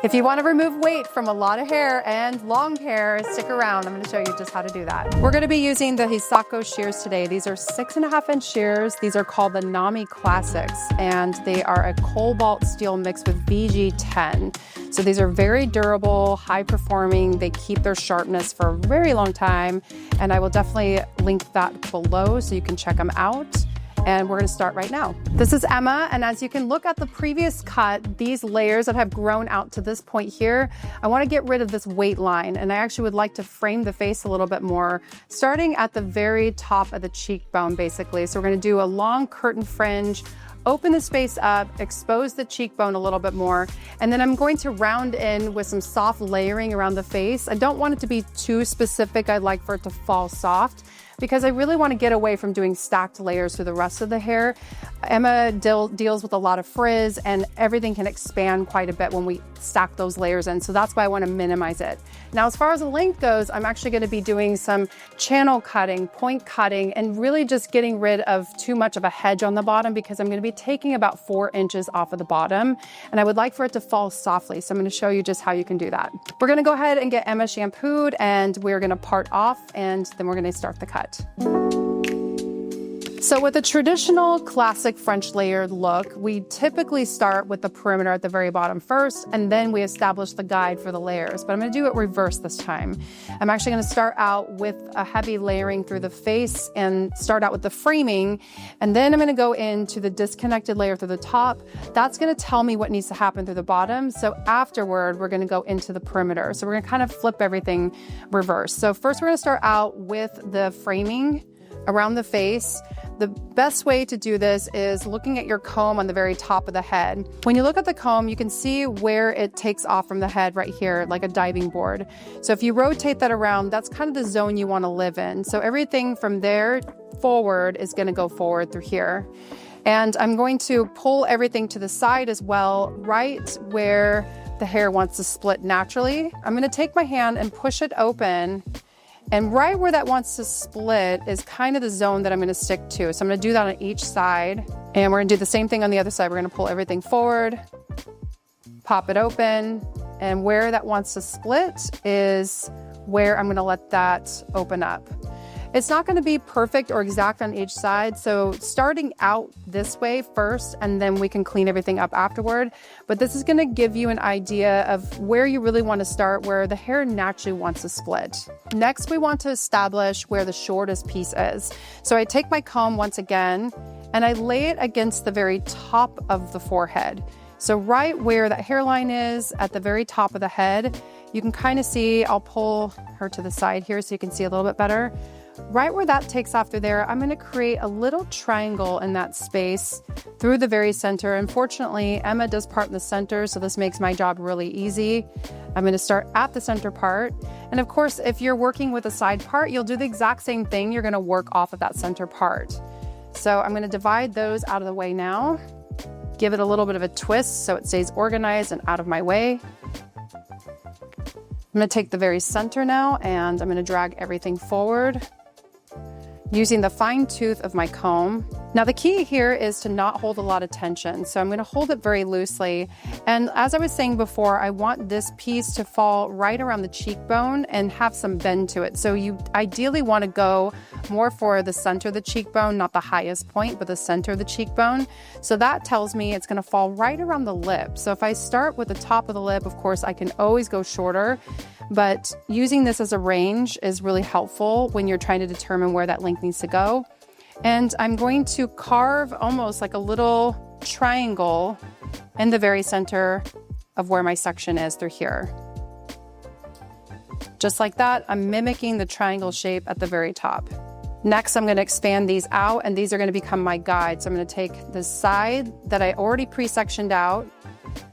If you want to remove weight from a lot of hair and long hair, stick around. I'm going to show you just how to do that. We're going to be using the Hisako shears today. These are 6.5-inch shears. These are called the Nami Classics, and they are a cobalt steel mixed with VG10. So these are very durable, high performing. They keep their sharpness for a very long time, and I will definitely link that below so you can check them out. And we're gonna start right now. This is Emma, and as you can look at the previous cut, these layers that have grown out to this point here, I wanna get rid of this weight line, and I actually would like to frame the face a little bit more, starting at the very top of the cheekbone, basically. So we're gonna do a long curtain fringe, open this face up, expose the cheekbone a little bit more, and then I'm going to round in with some soft layering around the face. I don't want it to be too specific. I'd like for it to fall soft, because I really want to get away from doing stacked layers through the rest of the hair. Emma deals with a lot of frizz, and everything can expand quite a bit when we stack those layers in. So that's why I want to minimize it. Now, as far as the length goes, I'm actually going to be doing some channel cutting, point cutting, and really just getting rid of too much of a hedge on the bottom, because I'm going to be taking about 4 inches off of the bottom, and I would like for it to fall softly. So I'm going to show you just how you can do that. We're going to go ahead and get Emma shampooed, and we're going to part off, and then we're going to start the cut. So with a traditional classic French layered look, we typically start with the perimeter at the very bottom first, and then we establish the guide for the layers. But I'm going to do it reverse this time. I'm actually going to start out with a heavy layering through the face and start out with the framing, and then I'm going to go into the disconnected layer through the top. That's going to tell me what needs to happen through the bottom. So afterward, we're going to go into the perimeter. So we're going to kind of flip everything reverse. So first we're going to start out with the framing around the face. The best way to do this is looking at your comb on the very top of the head. When you look at the comb, you can see where it takes off from the head right here, like a diving board. So if you rotate that around, that's kind of the zone you want to live in. So everything from there forward is going to go forward through here. And I'm going to pull everything to the side as well, right where the hair wants to split naturally. I'm going to take my hand and push it open. And right where that wants to split is kind of the zone that I'm going to stick to. So I'm going to do that on each side. And we're going to do the same thing on the other side. We're going to pull everything forward, pop it open. And where that wants to split is where I'm going to let that open up. It's not going to be perfect or exact on each side, so starting out this way first, and then we can clean everything up afterward. But this is going to give you an idea of where you really want to start, where the hair naturally wants to split. Next, we want to establish where the shortest piece is. So I take my comb once again, and I lay it against the very top of the forehead. So right where that hairline is at the very top of the head, you can kind of see, I'll pull her to the side here so you can see a little bit better. Right where that takes off through there, I'm going to create a little triangle in that space through the very center. Unfortunately, Emma does part in the center, so this makes my job really easy. I'm going to start at the center part. And of course, if you're working with a side part, you'll do the exact same thing. You're going to work off of that center part. So I'm going to divide those out of the way now. Give it a little bit of a twist so it stays organized and out of my way. I'm going to take the very center now, and I'm going to drag everything forward using the fine tooth of my comb. Now the key here is to not hold a lot of tension. So I'm going to hold it very loosely. And as I was saying before, I want this piece to fall right around the cheekbone and have some bend to it. So you ideally want to go more for the center of the cheekbone, not the highest point, but the center of the cheekbone. So that tells me it's going to fall right around the lip. So if I start with the top of the lip, of course, I can always go shorter. But using this as a range is really helpful when you're trying to determine where that length needs to go. And I'm going to carve almost like a little triangle in the very center of where my section is through here. Just like that, I'm mimicking the triangle shape at the very top. Next, I'm going to expand these out, and these are going to become my guide. So I'm going to take the side that I already pre-sectioned out.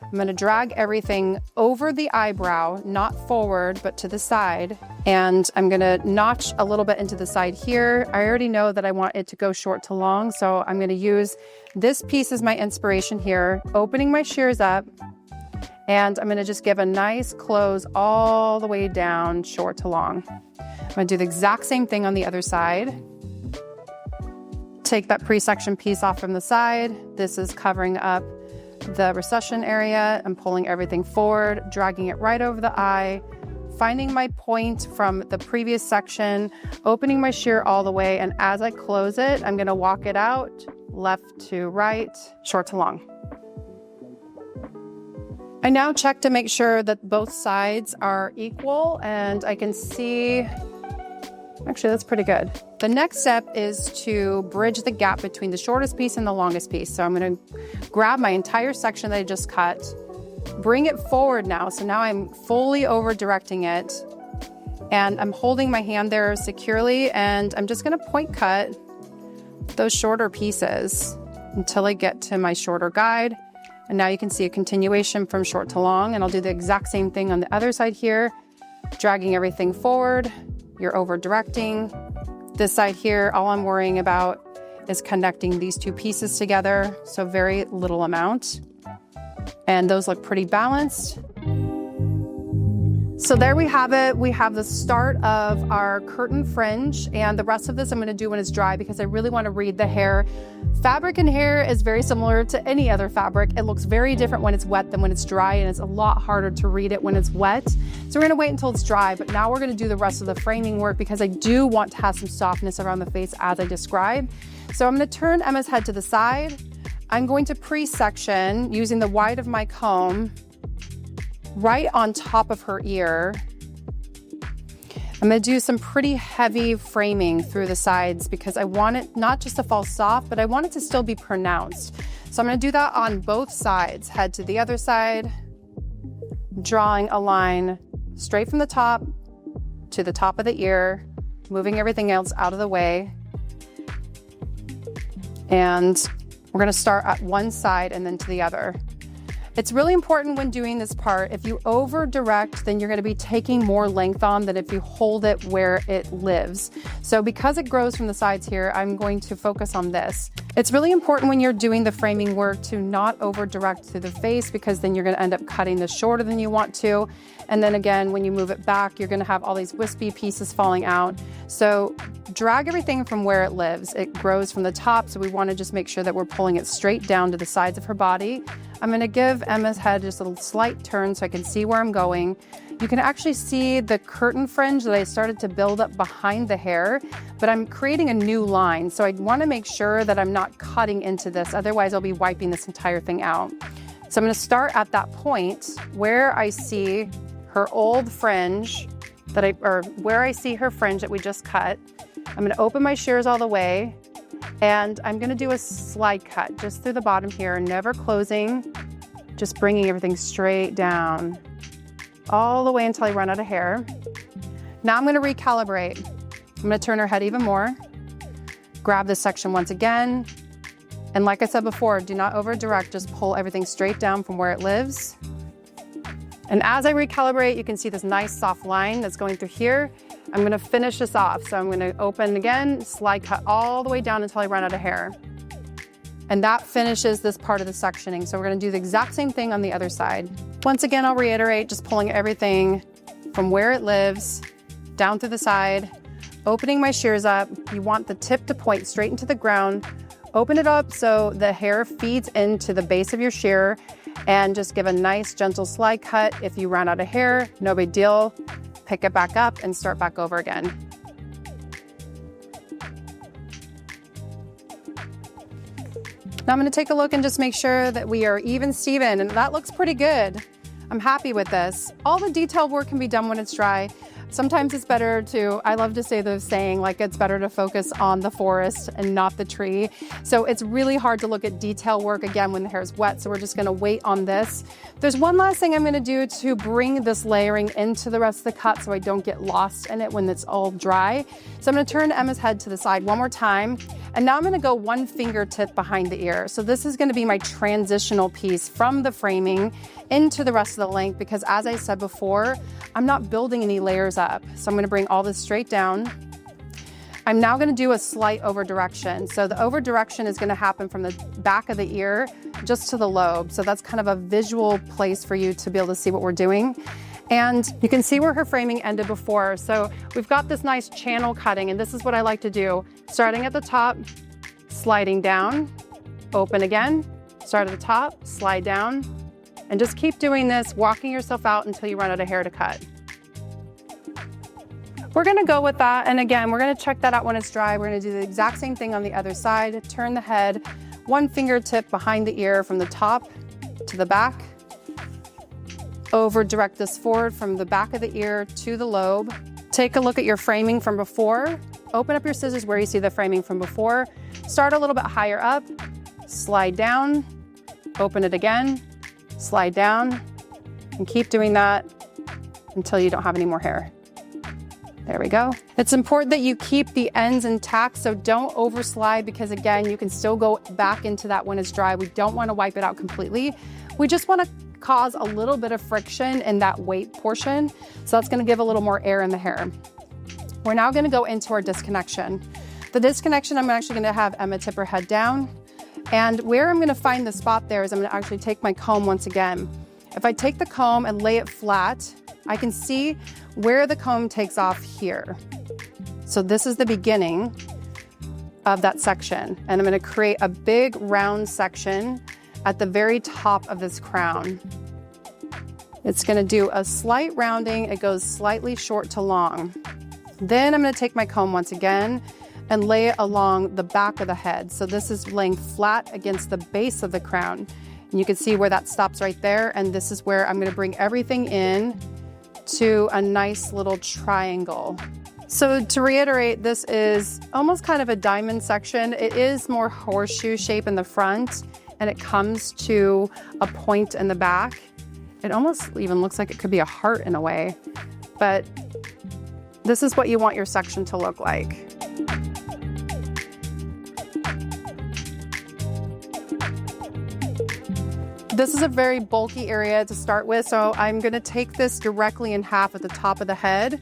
I'm going to drag everything over the eyebrow, not forward, but to the side. And I'm going to notch a little bit into the side here. I already know that I want it to go short to long, so I'm going to use this piece as my inspiration here, opening my shears up. And I'm going to just give a nice close all the way down, short to long. I'm going to do the exact same thing on the other side. Take that pre-section piece off from the side. This is covering up the recession area. I'm pulling everything forward, dragging it right over the eye, finding my point from the previous section, opening my shear all the way, and as I close it, I'm gonna walk it out, left to right, short to long. I now check to make sure that both sides are equal, and I can see, actually that's pretty good. The next step is to bridge the gap between the shortest piece and the longest piece. So I'm gonna grab my entire section that I just cut, bring it forward now. So now I'm fully over directing it, and I'm holding my hand there securely, and I'm just gonna point cut those shorter pieces until I get to my shorter guide. And now you can see a continuation from short to long, and I'll do the exact same thing on the other side here, dragging everything forward. You're over directing. This side here, all I'm worrying about is connecting these two pieces together, so very little amount. And those look pretty balanced. So there we have it. We have the start of our curtain fringe, and the rest of this I'm going to do when it's dry because I really want to read the hair. Fabric and hair is very similar to any other fabric. It looks very different when it's wet than when it's dry, and it's a lot harder to read it when it's wet. So we're going to wait until it's dry, but now we're going to do the rest of the framing work because I do want to have some softness around the face as I described. So I'm going to turn Emma's head to the side. I'm going to pre-section using the wide of my comb right on top of her ear. I'm gonna do some pretty heavy framing through the sides because I want it not just to fall soft, but I want it to still be pronounced. So I'm gonna do that on both sides, head to the other side, drawing a line straight from the top to the top of the ear, moving everything else out of the way. And we're gonna start at one side and then to the other. It's really important when doing this part, if you over direct, then you're gonna be taking more length on than if you hold it where it lives. So because it grows from the sides here, I'm going to focus on this. It's really important when you're doing the framing work to not over direct through the face because then you're gonna end up cutting this shorter than you want to. And then again, when you move it back, you're gonna have all these wispy pieces falling out. So drag everything from where it lives. It grows from the top, so we wanna just make sure that we're pulling it straight down to the sides of her body. I'm gonna give Emma's head just a slight turn so I can see where I'm going. You can actually see the curtain fringe that I started to build up behind the hair, but I'm creating a new line. So I wanna make sure that I'm not cutting into this, otherwise I'll be wiping this entire thing out. So I'm gonna start at that point where I see her old fringe where I see her fringe that we just cut. I'm gonna open my shears all the way, and I'm gonna do a slide cut just through the bottom here, never closing, just bringing everything straight down, all the way until I run out of hair. Now I'm gonna recalibrate. I'm gonna turn her head even more, grab this section once again, and like I said before, do not over direct, just pull everything straight down from where it lives. And as I recalibrate, you can see this nice soft line that's going through here. I'm gonna finish this off. So I'm gonna open again, slide cut all the way down until I run out of hair. And that finishes this part of the sectioning. So we're gonna do the exact same thing on the other side. Once again, I'll reiterate, just pulling everything from where it lives, down through the side, opening my shears up. You want the tip to point straight into the ground. Open it up so the hair feeds into the base of your shear, and just give a nice gentle slide cut. If you run out of hair, no big deal. Pick it back up and start back over again. Now I'm gonna take a look and just make sure that we are even Steven, and that looks pretty good. I'm happy with this. All the detail work can be done when it's dry. Sometimes it's better to, I love to say the saying, like it's better to focus on the forest and not the tree. So it's really hard to look at detail work again when the hair is wet. So we're just gonna wait on this. There's one last thing I'm gonna do to bring this layering into the rest of the cut so I don't get lost in it when it's all dry. So I'm gonna turn Emma's head to the side one more time. And now I'm gonna go one fingertip behind the ear. So this is gonna be my transitional piece from the framing into the rest of the length, because as I said before, I'm not building any layers up. So I'm gonna bring all this straight down. I'm now gonna do a slight over direction. So the over direction is gonna happen from the back of the ear just to the lobe. So that's kind of a visual place for you to be able to see what we're doing. And you can see where her framing ended before. So we've got this nice channel cutting, and this is what I like to do. Starting at the top, sliding down, open again, Start at the top, slide down, and just keep doing this, walking yourself out until you run out of hair to cut. We're gonna go with that, and again, we're gonna check that out when it's dry. We're gonna do the exact same thing on the other side. Turn the head, one fingertip behind the ear from the top to the back. Over direct this forward from the back of the ear to the lobe. Take a look at your framing from before. Open up your scissors where you see the framing from before. Start a little bit higher up, slide down, open it again, slide down, and keep doing that until you don't have any more hair. There we go. It's important that you keep the ends intact, so don't overslide, because again, you can still go back into that when it's dry. We don't want to wipe it out completely. We just want to cause a little bit of friction in that weight portion. So that's going to give a little more air in the hair. We're now going to go into our disconnection. The disconnection, I'm actually going to have Emma tip her head down. And where I'm going to find the spot there is I'm going to actually take my comb once again. If I take the comb and lay it flat, I can see where the comb takes off here. So this is the beginning of that section. And I'm going to create a big round section at the very top of this crown. It's going to do a slight rounding. It goes slightly short to long. Then I'm going to take my comb once again and lay it along the back of the head. So this is laying flat against the base of the crown. And you can see where that stops right there. And this is where I'm going to bring everything in to a nice little triangle. So to reiterate, this is almost kind of a diamond section. It is more horseshoe shape in the front, and it comes to a point in the back. It almost even looks like it could be a heart in a way, but this is what you want your section to look like. This is a very bulky area to start with, so I'm gonna take this directly in half at the top of the head,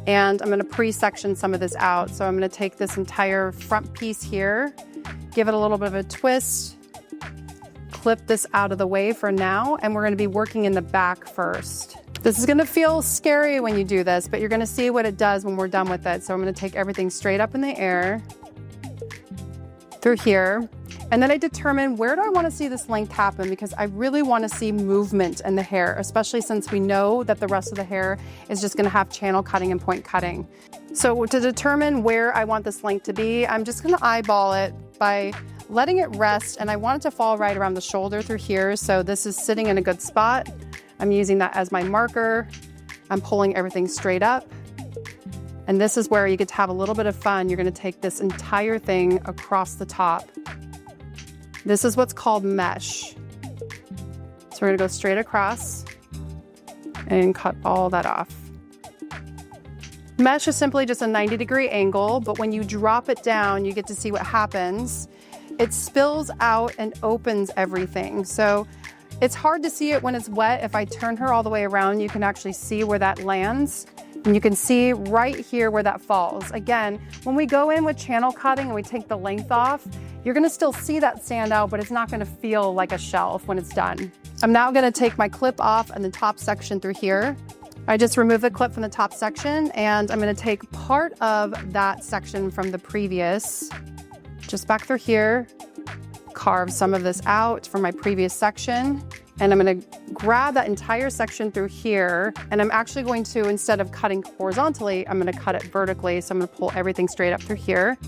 and I'm gonna pre-section some of this out. So I'm gonna take this entire front piece here, give it a little bit of a twist, clip this out of the way for now, and we're gonna be working in the back first. This is gonna feel scary when you do this, but you're gonna see what it does when we're done with it. So I'm gonna take everything straight up in the air, through here, and then I determine where do I wanna see this length happen, because I really wanna see movement in the hair, especially since we know that the rest of the hair is just gonna have channel cutting and point cutting. So to determine where I want this length to be, I'm just gonna eyeball it by letting it rest, and I want it to fall right around the shoulder through here. So this is sitting in a good spot. I'm using that as my marker. I'm pulling everything straight up. And this is where you get to have a little bit of fun. You're gonna take this entire thing across the top. This is what's called mesh. So we're gonna go straight across and cut all that off. Mesh is simply just a 90-degree angle, but when you drop it down, you get to see what happens. It spills out and opens everything. So it's hard to see it when it's wet. If I turn her all the way around, you can actually see where that lands. And you can see right here where that falls. Again, when we go in with channel cutting and we take the length off, you're gonna still see that stand out, but it's not gonna feel like a shelf when it's done. I'm now gonna take my clip off and the top section through here. I just removed the clip from the top section, and I'm gonna take part of that section from the previous, just back through here, carve some of this out from my previous section. And I'm gonna grab that entire section through here, and I'm actually going to, instead of cutting horizontally, I'm gonna cut it vertically. So I'm gonna pull everything straight up through here.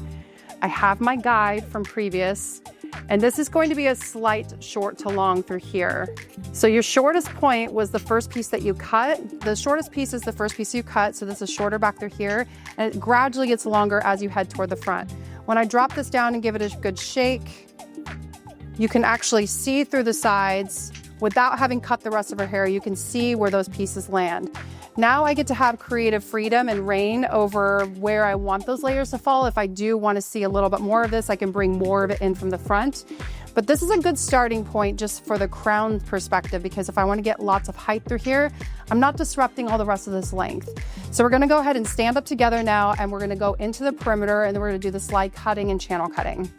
I have my guide from previous, and this is going to be a slight short to long through here. So your shortest point was the first piece that you cut. The shortest piece is the first piece you cut, so this is shorter back through here, and it gradually gets longer as you head toward the front. When I drop this down and give it a good shake, you can actually see through the sides. Without having cut the rest of her hair, you can see where those pieces land. Now I get to have creative freedom and reign over where I want those layers to fall. If I do want to see a little bit more of this, I can bring more of it in from the front. But this is a good starting point just for the crown perspective, because if I want to get lots of height through here, I'm not disrupting all the rest of this length. So we're going to go ahead and stand up together now, and we're going to go into the perimeter, and then we're going to do the slide cutting and channel cutting.